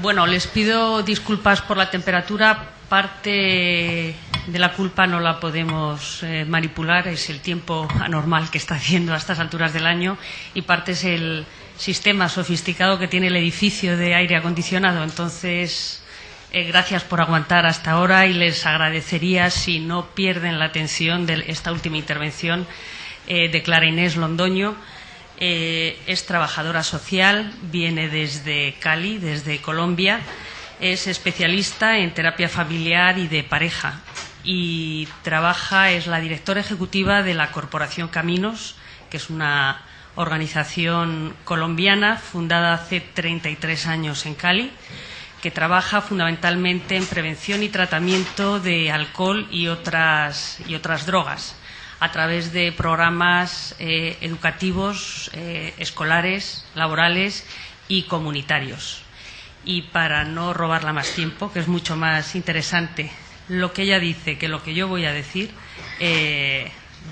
Bueno, les pido disculpas por la temperatura. Parte de la culpa no la podemos manipular, es el tiempo anormal que está haciendo a estas alturas del año, y parte es el sistema sofisticado que tiene el edificio de aire acondicionado. Entonces, gracias por aguantar hasta ahora, y les agradecería si no pierden la atención de esta última intervención de Clara Inés Londoño. Es trabajadora social, viene desde Cali, desde Colombia. Es especialista en terapia familiar y de pareja, y es la directora ejecutiva de la Corporación Caminos, que es una organización colombiana fundada hace 33 años en Cali, que trabaja fundamentalmente en prevención y tratamiento de alcohol y otras drogas, a través de programas educativos, escolares, laborales y comunitarios. Y para no robarla más tiempo, que es mucho más interesante lo que ella dice que lo que yo voy a decir,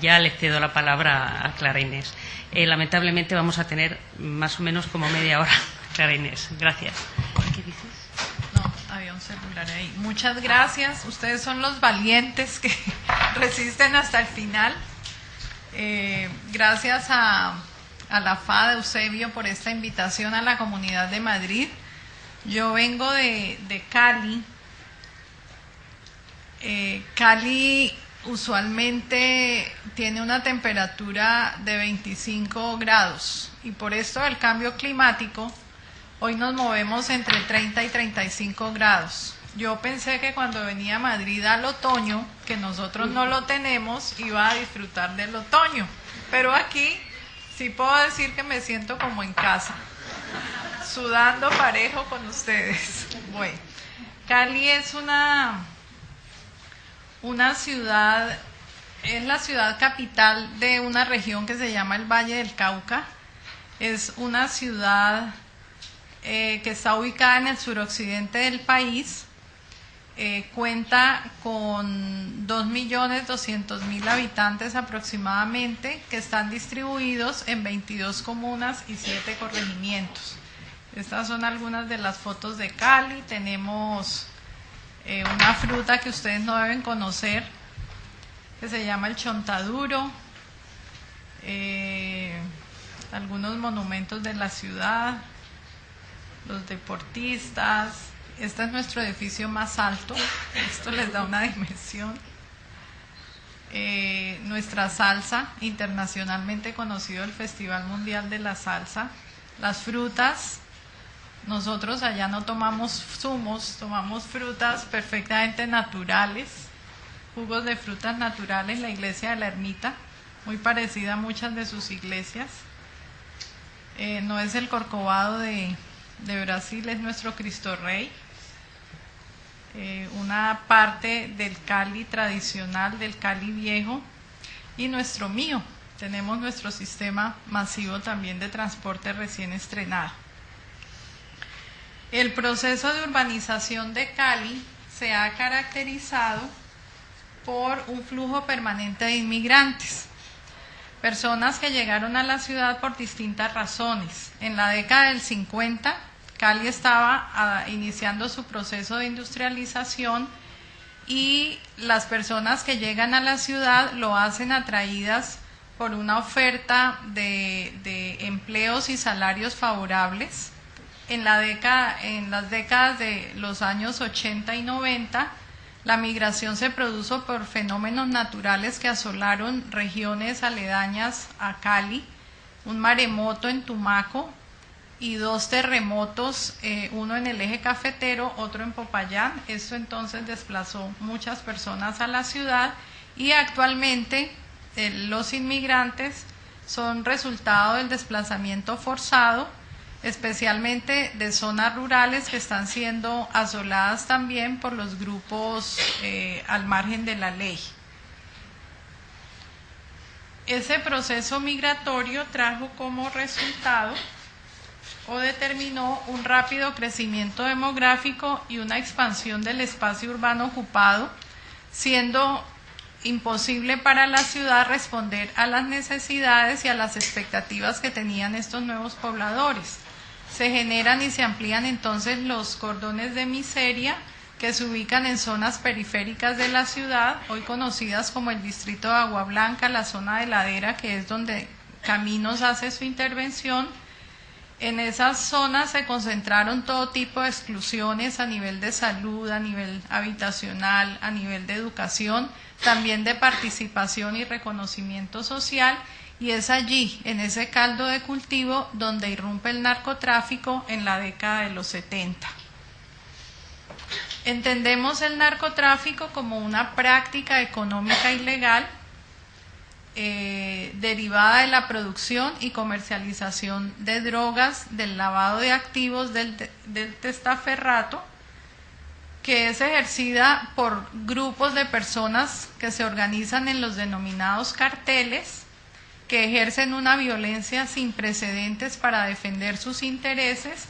ya le cedo la palabra a Clara Inés. Lamentablemente vamos a tener más o menos como media hora. Clara Inés, gracias. ¿Qué dices? No, había un celular ahí. Muchas gracias. Ustedes son los valientes que resisten hasta el final. Gracias a la FA de Eusebio por esta invitación a la Comunidad de Madrid. Yo vengo de Cali. Cali usualmente tiene una temperatura de 25 grados, y por esto del cambio climático hoy nos movemos entre 30 y 35 grados. Yo pensé que cuando venía a Madrid al otoño, que nosotros no lo tenemos, iba a disfrutar del otoño, pero aquí sí puedo decir que me siento como en casa, sudando parejo con ustedes. Bueno, Cali es una ciudad, es la ciudad capital de una región que se llama el Valle del Cauca. Es una ciudad que está ubicada en el suroccidente del país. Cuenta con 2.200.000 habitantes aproximadamente, que están distribuidos en 22 comunas y 7 corregimientos. Estas son algunas de las fotos de Cali. Tenemos una fruta que ustedes no deben conocer, que se llama el chontaduro. Algunos monumentos de la ciudad, los deportistas. Este es nuestro edificio más alto, esto les da una dimensión. Nuestra salsa, internacionalmente conocido el Festival Mundial de la Salsa. Las frutas. Nosotros allá no tomamos zumos, tomamos frutas perfectamente naturales, jugos de frutas naturales. La iglesia de la Ermita, muy parecida a muchas de sus iglesias. No es el Corcovado de Brasil, es nuestro Cristo Rey. Una parte del Cali tradicional, del Cali viejo, y nuestro mío. Tenemos nuestro sistema masivo también de transporte recién estrenado. El proceso de urbanización de Cali se ha caracterizado por un flujo permanente de inmigrantes, personas que llegaron a la ciudad por distintas razones. En la década del 50, Cali estaba iniciando su proceso de industrialización, y las personas que llegan a la ciudad lo hacen atraídas por una oferta de empleos y salarios favorables. En las décadas de los años 80 y 90, la migración se produjo por fenómenos naturales que asolaron regiones aledañas a Cali, un maremoto en Tumaco y 2 terremotos, uno en el eje cafetero, otro en Popayán. Esto entonces desplazó muchas personas a la ciudad, y actualmente los inmigrantes son resultado del desplazamiento forzado, especialmente de zonas rurales que están siendo asoladas también por los grupos al margen de la ley. Ese proceso migratorio trajo como resultado o determinó un rápido crecimiento demográfico y una expansión del espacio urbano ocupado, siendo imposible para la ciudad responder a las necesidades y a las expectativas que tenían estos nuevos pobladores. se generan y se amplían entonces los cordones de miseria que se ubican en zonas periféricas de la ciudad, hoy conocidas como el distrito de Agua Blanca, la zona de Ladera, que es donde Caminos hace su intervención. En esas zonas se concentraron todo tipo de exclusiones a nivel de salud, a nivel habitacional, a nivel de educación, también de participación y reconocimiento social, y es allí, en ese caldo de cultivo, donde irrumpe el narcotráfico en la década de los 70. Entendemos el narcotráfico como una práctica económica ilegal derivada de la producción y comercialización de drogas, del lavado de activos, del testaferrato, que es ejercida por grupos de personas que se organizan en los denominados carteles, que ejercen una violencia sin precedentes para defender sus intereses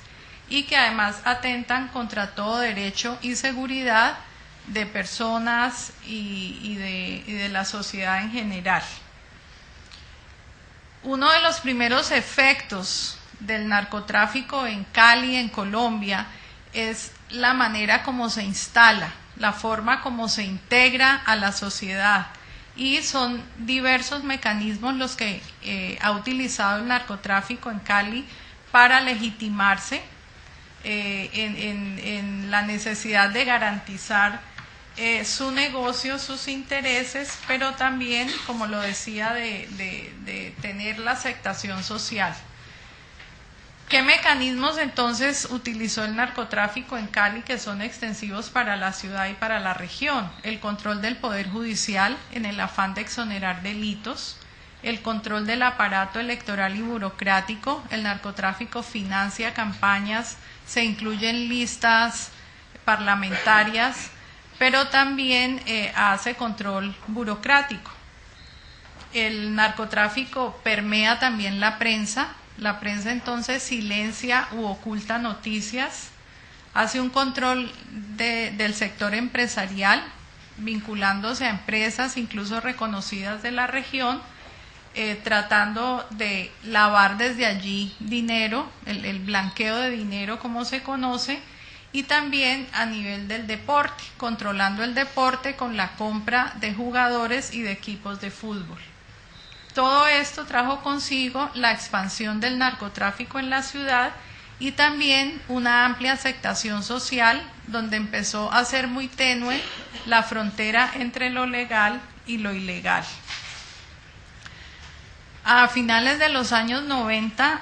y que además atentan contra todo derecho y seguridad de personas y de la sociedad en general. Uno de los primeros efectos del narcotráfico en Cali, en Colombia, es la manera como se instala, la forma como se integra a la sociedad, y son diversos mecanismos los que ha utilizado el narcotráfico en Cali para legitimarse en la necesidad de garantizar su negocio, sus intereses, pero también, como lo decía, de tener la aceptación social. ¿Qué mecanismos entonces utilizó el narcotráfico en Cali que son extensivos para la ciudad y para la región? El control del poder judicial en el afán de exonerar delitos, el control del aparato electoral y burocrático. El narcotráfico financia campañas, se incluyen listas parlamentarias, pero también hace control burocrático. El narcotráfico permea también la prensa. La prensa entonces silencia u oculta noticias, hace un control del sector empresarial, vinculándose a empresas incluso reconocidas de la región, tratando de lavar desde allí dinero, el blanqueo de dinero como se conoce, y también a nivel del deporte, controlando el deporte con la compra de jugadores y de equipos de fútbol. Todo esto trajo consigo la expansión del narcotráfico en la ciudad y también una amplia aceptación social, donde empezó a ser muy tenue la frontera entre lo legal y lo ilegal. A finales de los años 90,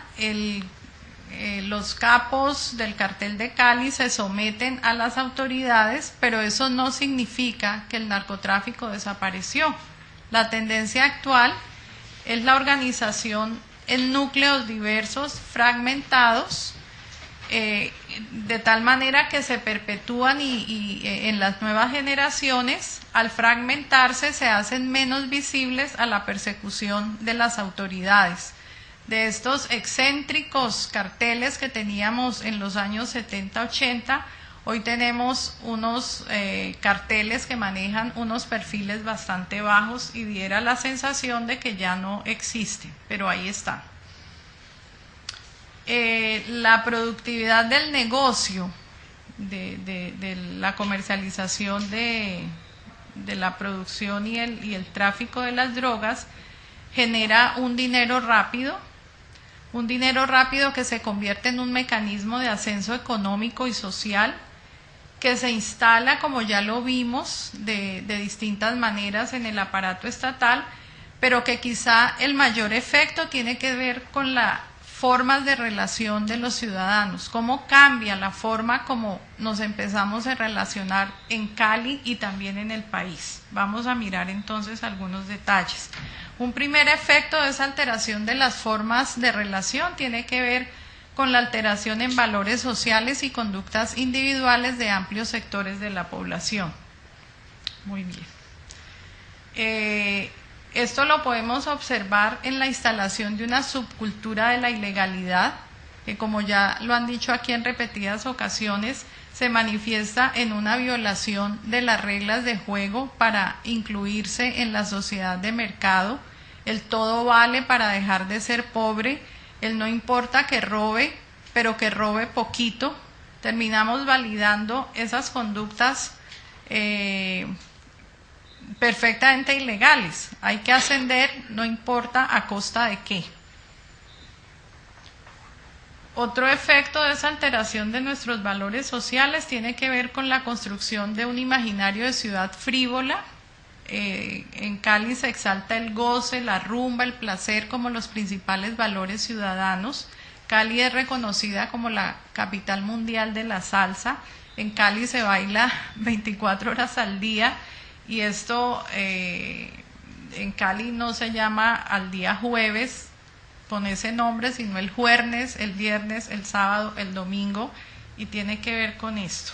los capos del cartel de Cali se someten a las autoridades, pero eso no significa que el narcotráfico desapareció. La tendencia actual es la organización en núcleos diversos, fragmentados, de tal manera que se perpetúan y en las nuevas generaciones, al fragmentarse, se hacen menos visibles a la persecución de las autoridades. De estos excéntricos carteles que teníamos en los años 70-80, hoy tenemos unos carteles que manejan unos perfiles bastante bajos y diera la sensación de que ya no existen, pero ahí están. La productividad del negocio, de la comercialización de la producción y el tráfico de las drogas, genera un dinero rápido que se convierte en un mecanismo de ascenso económico y social, que se instala, como ya lo vimos, de distintas maneras en el aparato estatal, pero que quizá el mayor efecto tiene que ver con las formas de relación de los ciudadanos, cómo cambia la forma como nos empezamos a relacionar en Cali y también en el país. Vamos a mirar entonces algunos detalles. Un primer efecto de esa alteración de las formas de relación tiene que ver con la alteración en valores sociales y conductas individuales de amplios sectores de la población. Muy bien. Esto lo podemos observar en la instalación de una subcultura de la ilegalidad, que, como ya lo han dicho aquí en repetidas ocasiones, se manifiesta en una violación de las reglas de juego para incluirse en la sociedad de mercado, el todo vale para dejar de ser pobre, el no importa que robe, pero que robe poquito, terminamos validando esas conductas perfectamente ilegales. Hay que ascender, no importa a costa de qué. Otro efecto de esa alteración de nuestros valores sociales tiene que ver con la construcción de un imaginario de ciudad frívola. En Cali se exalta el goce, la rumba, el placer como los principales valores ciudadanos. Cali es reconocida como la capital mundial de la salsa. En Cali se baila 24 horas al día y esto en Cali no se llama al día jueves con ese nombre, sino el jueves, el viernes, el sábado, el domingo, y tiene que ver con esto.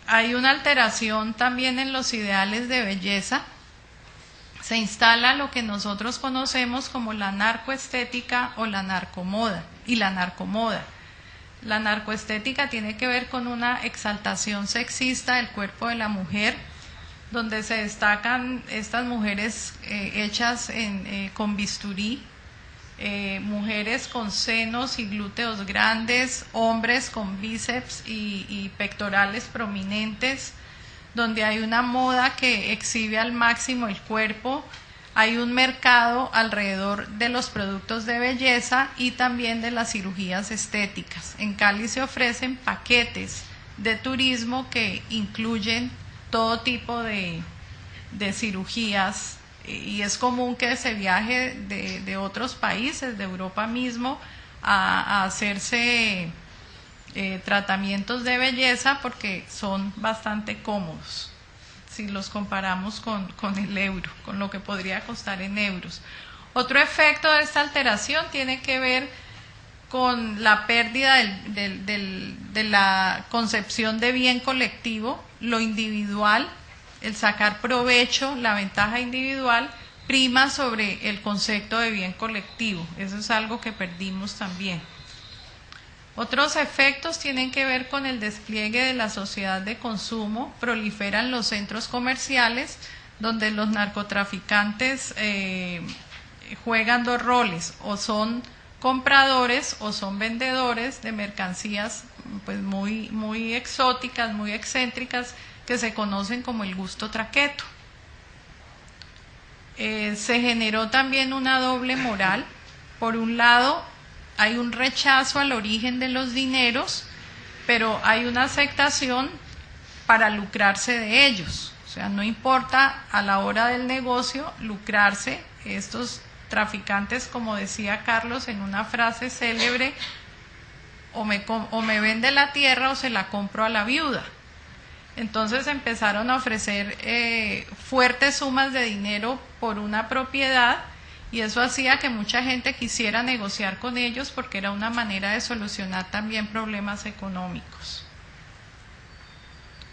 Hay una alteración también en los ideales de belleza. Se instala lo que nosotros conocemos como la narcoestética o la narcomoda y la narcomoda. La narcoestética tiene que ver con una exaltación sexista del cuerpo de la mujer, donde se destacan estas mujeres hechas con bisturí, mujeres con senos y glúteos grandes, hombres con bíceps y pectorales prominentes, donde hay una moda que exhibe al máximo el cuerpo. Hay un mercado alrededor de los productos de belleza y también de las cirugías estéticas. En Cali se ofrecen paquetes de turismo que incluyen todo tipo de cirugías, y es común que se viaje de otros países, de Europa mismo, a hacerse tratamientos de belleza porque son bastante cómodos si los comparamos con el euro, con lo que podría costar en euros. Otro efecto de esta alteración tiene que ver con la pérdida de la concepción de bien colectivo. Lo individual, el sacar provecho, la ventaja individual, prima sobre el concepto de bien colectivo. Eso es algo que perdimos también. Otros efectos tienen que ver con el despliegue de la sociedad de consumo. Proliferan los centros comerciales donde los narcotraficantes juegan dos roles: o son compradores o son vendedores de mercancías pues muy exóticas, muy excéntricas, que se conocen como el gusto traqueto. Se generó también una doble moral. Por un lado, hay un rechazo al origen de los dineros, pero hay una aceptación para lucrarse de ellos. O sea, no importa a la hora del negocio lucrarse. Estos traficantes, como decía Carlos en una frase célebre, o me vende la tierra o se la compro a la viuda. Entonces empezaron a ofrecer fuertes sumas de dinero por una propiedad, y eso hacía que mucha gente quisiera negociar con ellos porque era una manera de solucionar también problemas económicos.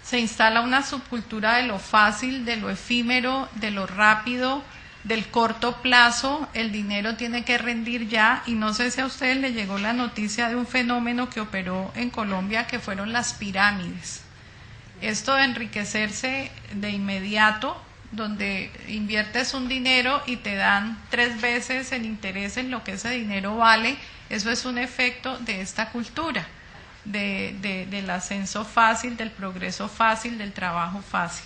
Se instala una subcultura de lo fácil, de lo efímero, de lo rápido, del corto plazo. El dinero tiene que rendir ya, y no sé si a ustedes les llegó la noticia de un fenómeno que operó en Colombia, que fueron las pirámides. Esto de enriquecerse de inmediato, donde inviertes un dinero y te dan 3 veces el interés en lo que ese dinero vale. Eso es un efecto de esta cultura, del ascenso fácil, del progreso fácil, del trabajo fácil.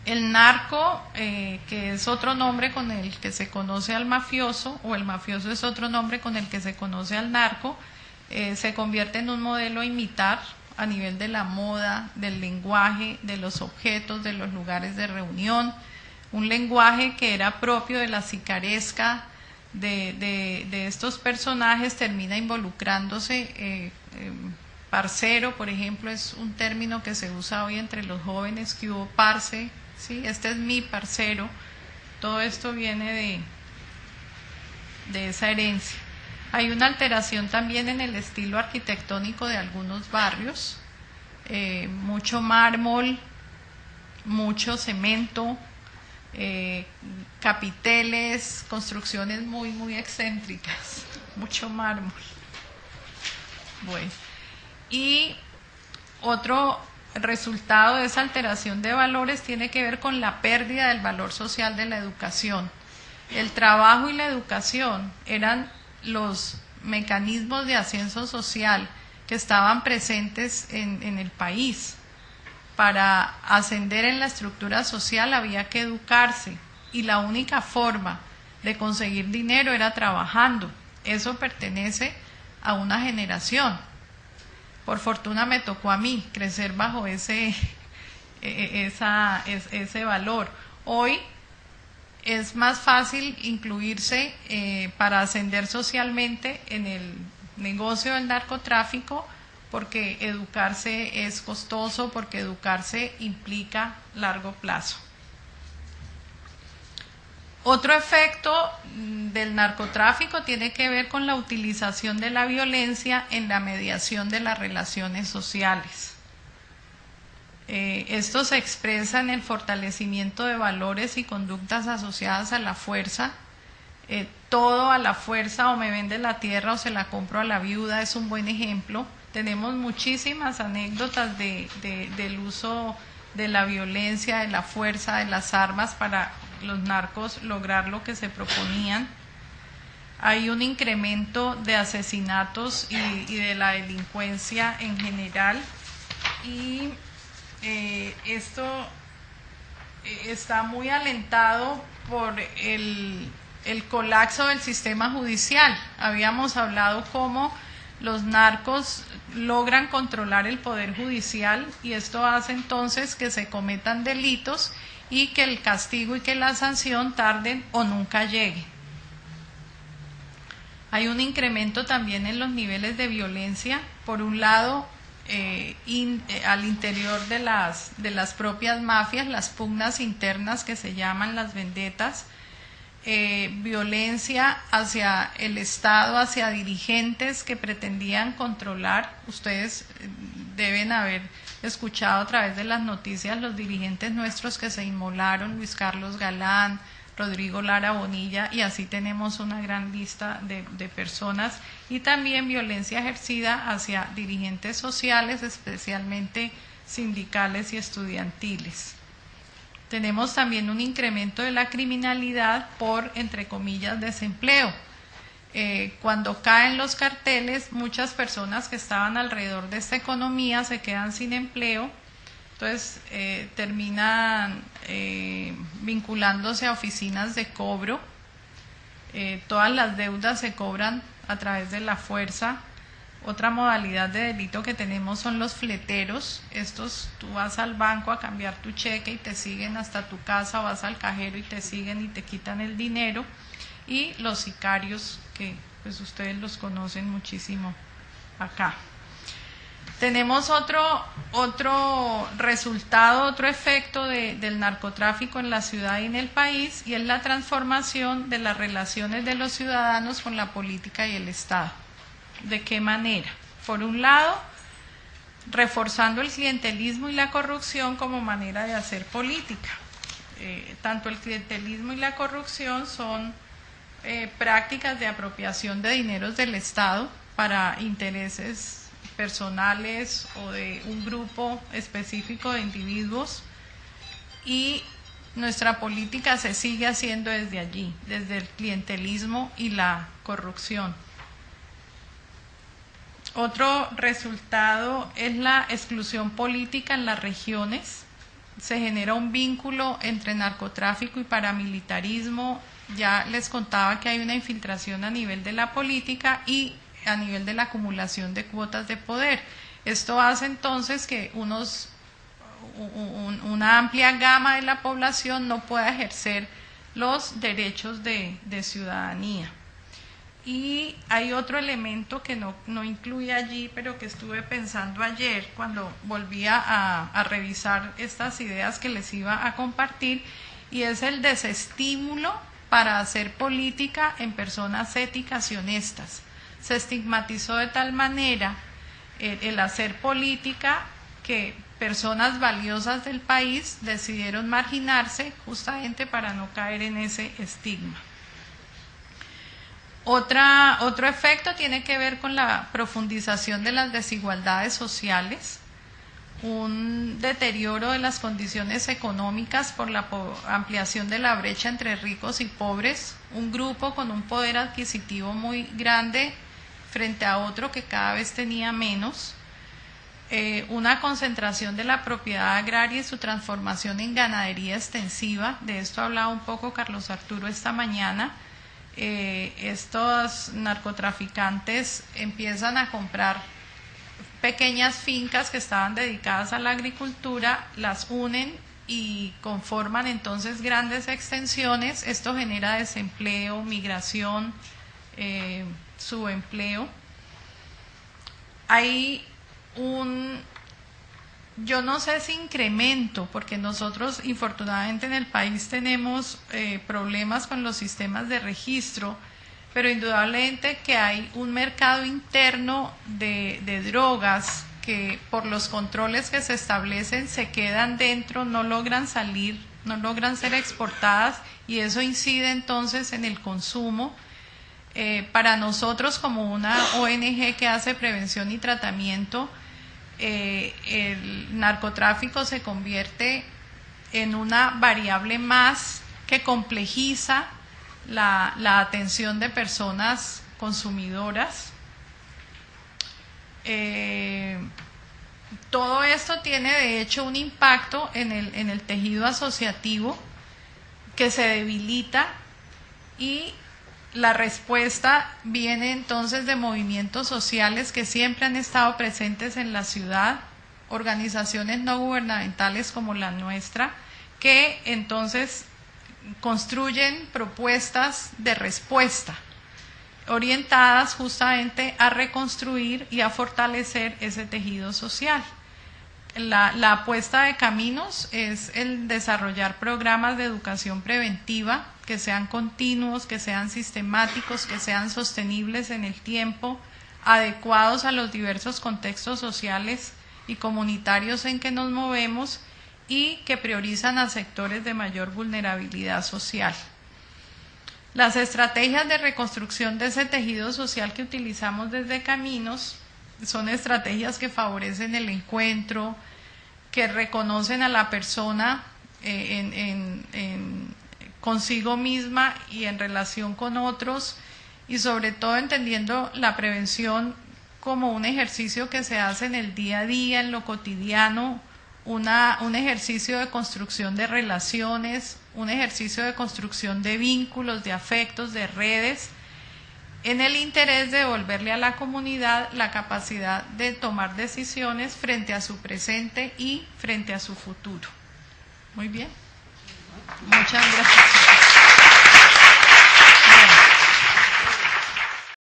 El narco, que es otro nombre con el que se conoce al mafioso, o el mafioso es otro nombre con el que se conoce al narco, se convierte en un modelo a imitar a nivel de la moda, del lenguaje, de los objetos, de los lugares de reunión. Un lenguaje que era propio de la sicaresca de estos personajes termina involucrándose. Parcero, por ejemplo, es un término que se usa hoy entre los jóvenes, que hubo parce, ¿sí? Este es mi parcero. Todo esto viene de esa herencia. Hay una alteración también en el estilo arquitectónico de algunos barrios, mucho mármol, mucho cemento, capiteles, construcciones muy excéntricas, mucho mármol. Bueno, y otro resultado de esa alteración de valores tiene que ver con la pérdida del valor social de la educación. El trabajo y la educación eran los mecanismos de ascenso social que estaban presentes en el país. Para ascender en la estructura social había que educarse y la única forma de conseguir dinero era trabajando. Eso pertenece a una generación. Por fortuna me tocó a mí crecer bajo ese valor. Hoy es más fácil incluirse para ascender socialmente en el negocio del narcotráfico, porque educarse es costoso, porque educarse implica largo plazo. Otro efecto del narcotráfico tiene que ver con la utilización de la violencia en la mediación de las relaciones sociales. Esto se expresa en el fortalecimiento de valores y conductas asociadas a la fuerza. Todo a la fuerza, o me vende la tierra o se la compro a la viuda, es un buen ejemplo. Tenemos muchísimas anécdotas del uso de la violencia, de la fuerza, de las armas para los narcos lograr lo que se proponían. Hay un incremento de asesinatos y de la delincuencia en general, y esto está muy alentado por el colapso del sistema judicial. Habíamos hablado cómo los narcos logran controlar el poder judicial, y esto hace entonces que se cometan delitos y que el castigo y que la sanción tarden o nunca llegue. Hay un incremento también en los niveles de violencia, por un lado al interior de las propias mafias, las pugnas internas que se llaman las vendetas, violencia hacia el Estado, hacia dirigentes que pretendían controlar. Ustedes deben haber escuchado a través de las noticias los dirigentes nuestros que se inmolaron: Luis Carlos Galán, Rodrigo Lara Bonilla, y así tenemos una gran lista de personas. Y también violencia ejercida hacia dirigentes sociales, especialmente sindicales y estudiantiles. Tenemos también un incremento de la criminalidad por, entre comillas, desempleo. Cuando caen los carteles, muchas personas que estaban alrededor de esta economía se quedan sin empleo, entonces terminan vinculándose a oficinas de cobro. Todas las deudas se cobran a través de la fuerza. Otra modalidad de delito que tenemos son los fleteros. Estos, tú vas al banco a cambiar tu cheque y te siguen hasta tu casa, o vas al cajero y te siguen y te quitan el dinero. Y los sicarios, que pues ustedes los conocen muchísimo acá. Tenemos otro resultado, otro efecto del narcotráfico en la ciudad y en el país, y es la transformación de las relaciones de los ciudadanos con la política y el Estado. ¿De qué manera? Por un lado, reforzando el clientelismo y la corrupción como manera de hacer política. Tanto el clientelismo y la corrupción son prácticas de apropiación de dineros del Estado para intereses personales o de un grupo específico de individuos, y nuestra política se sigue haciendo desde allí, desde el clientelismo y la corrupción. Otro resultado es la exclusión política en las regiones. Se genera un vínculo entre narcotráfico y paramilitarismo. Ya les contaba que hay una infiltración a nivel de la política y a nivel de la acumulación de cuotas de poder. Esto hace entonces que una amplia gama de la población no pueda ejercer los derechos de ciudadanía. Y hay otro elemento que no incluye allí, pero que estuve pensando ayer cuando volvía a revisar estas ideas que les iba a compartir, y es el desestímulo para hacer política en personas éticas y honestas. Se estigmatizó de tal manera el hacer política que personas valiosas del país decidieron marginarse justamente para no caer en ese estigma. Otro efecto tiene que ver con la profundización de las desigualdades sociales, un deterioro de las condiciones económicas por la ampliación de la brecha entre ricos y pobres, un grupo con un poder adquisitivo muy grande frente a otro que cada vez tenía menos, una concentración de la propiedad agraria y su transformación en ganadería extensiva. De esto hablaba un poco Carlos Arturo esta mañana. Estos narcotraficantes empiezan a comprar pequeñas fincas que estaban dedicadas a la agricultura, las unen y conforman entonces grandes extensiones. Esto genera desempleo, migración, subempleo. Hay yo no sé si incremento, porque nosotros infortunadamente en el país tenemos problemas con los sistemas de registro, pero indudablemente que hay un mercado interno de drogas que por los controles que se establecen se quedan dentro, no logran salir, no logran ser exportadas, y eso incide entonces en el consumo. Para nosotros, como una ONG que hace prevención y tratamiento, el narcotráfico se convierte en una variable más que complejiza la atención de personas consumidoras. Todo esto tiene de hecho un impacto en el tejido asociativo, que se debilita, y la respuesta viene entonces de movimientos sociales que siempre han estado presentes en la ciudad, organizaciones no gubernamentales como la nuestra, que entonces construyen propuestas de respuesta orientadas justamente a reconstruir y a fortalecer ese tejido social. La apuesta de Caminos es el desarrollar programas de educación preventiva que sean continuos, que sean sistemáticos, que sean sostenibles en el tiempo, adecuados a los diversos contextos sociales y comunitarios en que nos movemos, y que priorizan a sectores de mayor vulnerabilidad social. Las estrategias de reconstrucción de ese tejido social que utilizamos desde Caminos son estrategias que favorecen el encuentro, que reconocen a la persona consigo misma y en relación con otros, y sobre todo entendiendo la prevención como un ejercicio que se hace en el día a día, en lo cotidiano, un ejercicio de construcción de relaciones, un ejercicio de construcción de vínculos, de afectos, de redes, en el interés de devolverle a la comunidad la capacidad de tomar decisiones frente a su presente y frente a su futuro. Muy bien. Muchas gracias.